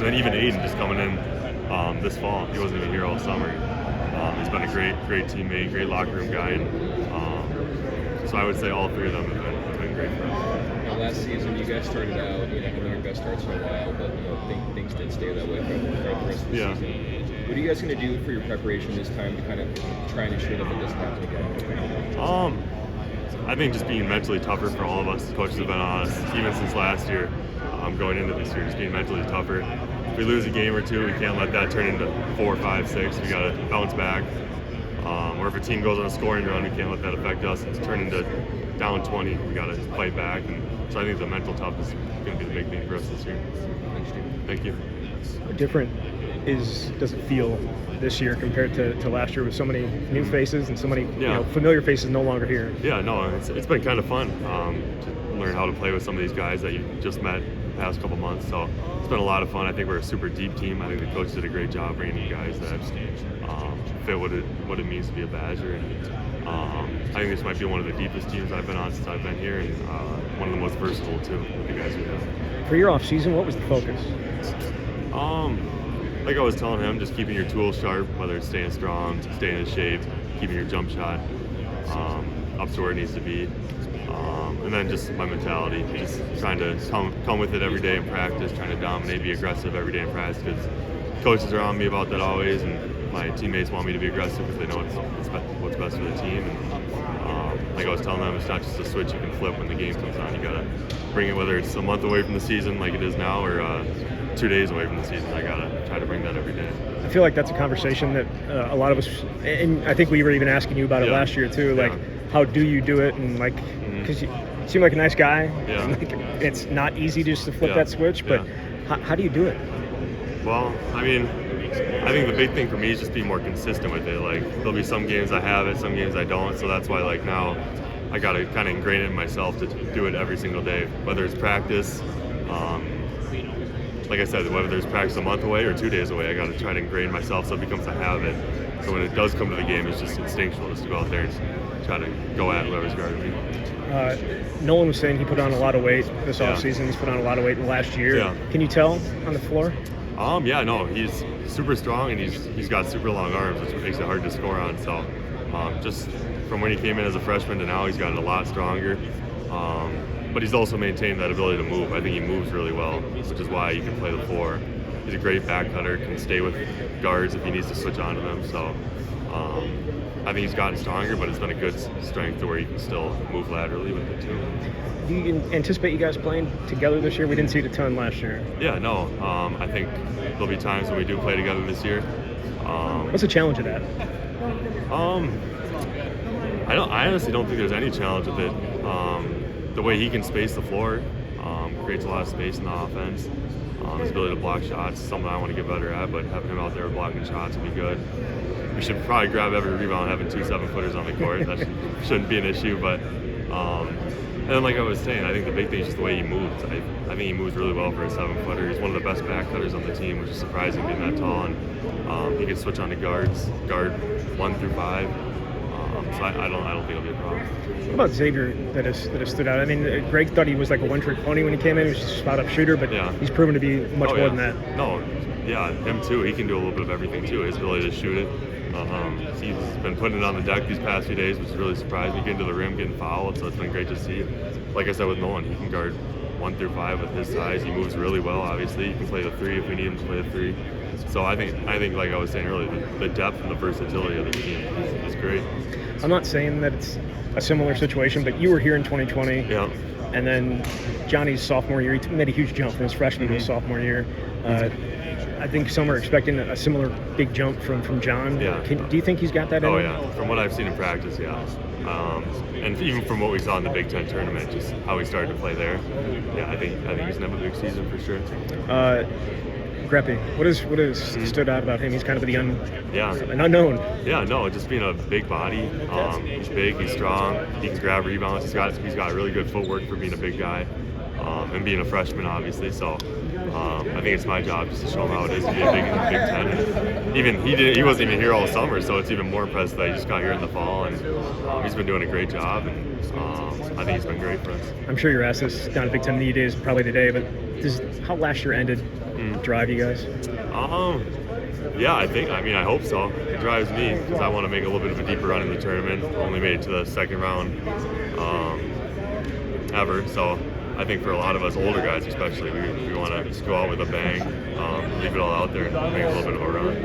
And then even Aiden just coming in this fall. He wasn't even here all summer. He's been a great teammate, great locker room guy. And so I would say all three of them have been great for us. Now, last season, you guys started out, having your best starts in a while, but things did stay that way throughout the rest of the season. What are you guys going to do for your preparation this time to kind of try and ensure that it doesn't happen again? I think just being mentally tougher for all of us. The coaches have been on us, even since last year, going into this year, just being mentally tougher. If we lose a game or two, we can't let that turn into 4, 5, 6. We got to bounce back. Or if a team goes on a scoring run, we can't let that affect us. It's turned into down 20. We got to fight back. And so I think the mental toughness is going to be the big thing for us this year. Thank you. How different does it feel this year compared to last year with so many new faces and so many familiar faces no longer here? Yeah, no, it's been kind of fun to learn how to play with some of these guys that you just met the past couple months. So it's been a lot of fun. I think we're a super deep team. I think the coach did a great job bringing in guys that fit what it means to be a Badger. And I think this might be one of the deepest teams I've been on since I've been here, and one of the most versatile too with the guys we have. For your off season, what was the focus? Like I was telling him, just keeping your tools sharp, whether it's staying strong, staying in shape, keeping your jump shot up to where it needs to be. And then just my mentality, just trying to come with it every day in practice, trying to dominate, be aggressive every day in practice, because coaches are on me about that always, and my teammates want me to be aggressive because they know it's what's best for the team. And like I was telling them, it's not just a switch you can flip when the game comes on. You got to bring it, whether it's a month away from the season like it is now, or 2 days away from the season. I got to try to bring that every day. I feel like that's a conversation that a lot of us, and I think we were even asking you about it last year too, like how do you do it, and like, because you seem like a nice guy, and like, it's not easy just to flip that switch, but how do you do it? Well, I mean, I think the big thing for me is just being more consistent with it. Like, there'll be some games I have it, some games I don't, so that's why like now I got to kind of ingrain it in myself to do it every single day, whether it's practice, like I said, whether there's practice a month away or 2 days away, I got to try to ingrain myself so it becomes a habit. So when it does come to the game, it's just instinctual, just to go out there and try to go at whoever's guarding me. Nolan was saying he put on a lot of weight this offseason. He's put on a lot of weight in the last year. Can you tell on the floor? He's super strong, and he's got super long arms, which makes it hard to score on. So just from when he came in as a freshman to now, he's gotten a lot stronger. But he's also maintained that ability to move. I think he moves really well, which is why he can play the floor. He's a great back cutter, can stay with guards if he needs to switch onto them. So I think he's gotten stronger, but it's been a good strength to where he can still move laterally with it too. Do you anticipate you guys playing together this year? We didn't see it a ton last year. Yeah, no. I think there'll be times when we do play together this year. What's the challenge of that? I honestly don't think there's any challenge with it. The way he can space the floor creates a lot of space in the offense. His ability to block shots is something I want to get better at, but having him out there blocking shots would be good. We should probably grab every rebound having 2 7-footers on the court. That shouldn't be an issue, but and then like I was saying, I think the big thing is just the way he moves. I think he moves really well for a 7-footer. He's one of the best back cutters on the team, which is surprising being that tall, and he can switch on to guard 1 through 5. So I don't think it'll be a problem. What about Xavier that has stood out? I mean, Greg thought he was like a one-trick pony when he came in. He was just a spot-up shooter, but he's proven to be much more than that. No, him too. He can do a little bit of everything too. His ability to shoot it. He's been putting it on the deck these past few days, which is really surprising. Getting to the rim, getting fouled, so it's been great to see. Like I said with Nolan, he can guard 1 through 5 with his size. He moves really well. Obviously, he can play the 3 if we need him to play the 3. So I think like I was saying earlier, the depth and the versatility of the team is great. I'm not saying that it's a similar situation, but you were here in 2020. Yeah. And then Johnny's sophomore year, he made a huge jump from his freshman to his sophomore year. I think some are expecting a similar big jump from John. Yeah. Do you think he's got that in him? Oh, yeah. From what I've seen in practice, yeah. And even from what we saw in the Big Ten tournament, just how he started to play there, yeah, I think he's going to have a big season for sure. Greppy, what has stood out about him? He's kind of an unknown. Yeah, no, just being a big body. He's big, he's strong, he can grab rebounds. He's got really good footwork for being a big guy, and being a freshman, obviously. So I think it's my job just to show him how it is to be a big in the Big Ten. And even he wasn't even here all summer, so it's even more impressive that he just got here in the fall, and he's been doing a great job. And I think he's been great for us. I'm sure you're asked this down at Big Ten Media Days probably today, but how last year ended drive you guys? Yeah, I hope so. It drives me because I want to make a little bit of a deeper run in the tournament. Only made it to the second round ever, so I think for a lot of us older guys especially, we want to just go out with a bang, leave it all out there and make a little bit of a run.